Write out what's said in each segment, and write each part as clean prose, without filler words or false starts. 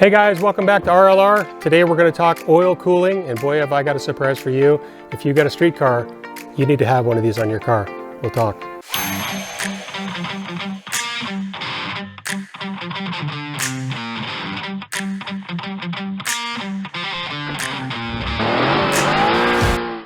Hey guys, welcome back to RLR. Today we're going to talk oil cooling, and boy have I got a surprise for you. If you got a street car, you need to have one of these on your car. We'll talk.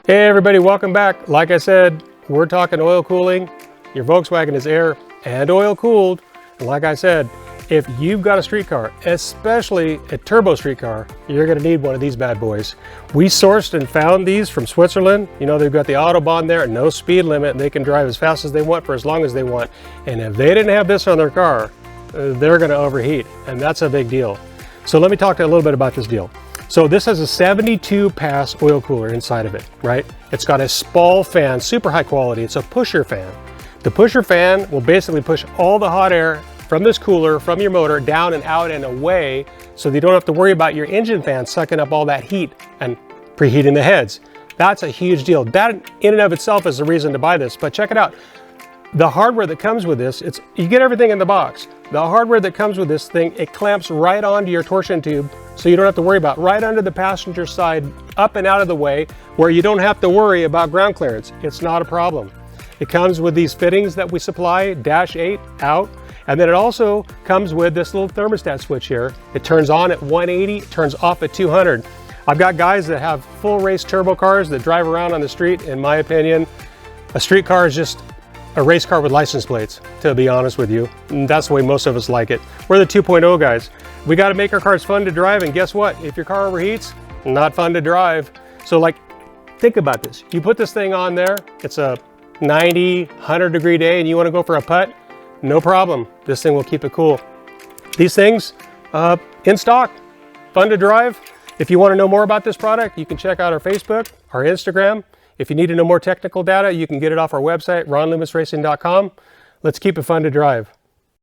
Hey everybody, welcome back. Like I said, we're talking oil cooling. Your Volkswagen is air and oil cooled. And like I said, if you've got a street car, especially a turbo street car, you're gonna need one of these bad boys. We sourced and found these from Switzerland. You know, they've got the Autobahn there, no speed limit, and they can drive as fast as they want for as long as they want. And if they didn't have this on their car, they're gonna overheat, and that's a big deal. So let me talk to you a little bit about this deal. So this has a 72 pass oil cooler inside of it, right? It's got a Spall fan, super high quality. It's a pusher fan. The pusher fan will basically push all the hot air from this cooler, from your motor, down and out and away, so that you don't have to worry about your engine fan sucking up all that heat and preheating the heads. That's a huge deal. That in and of itself is the reason to buy this, but check it out. The hardware that comes with this, you get everything in the box. The hardware that comes with this thing, it clamps right onto your torsion tube, so you don't have to worry about right under the passenger side, up and out of the way, where you don't have to worry about ground clearance. It's not a problem. It comes with these fittings that we supply, -8 out, and then it also comes with this little thermostat switch here. It turns on at 180, turns off at 200. I've got guys that have full race turbo cars that drive around on the street. In my opinion, a street car is just a race car with license plates, to be honest with you. And that's the way most of us like it. We're the 2.0 guys. We got to make our cars fun to drive, and guess what? If your car overheats, not fun to drive. So like, think about this. You put this thing on there, it's a 90, 100 degree day, and you want to go for a putt, no problem. This thing will keep it cool. These things, in stock, fun to drive. If you want to know more about this product, you can check out our Facebook, our Instagram. If you need to know more technical data, you can get it off our website, ronloomisracing.com. Let's keep it fun to drive.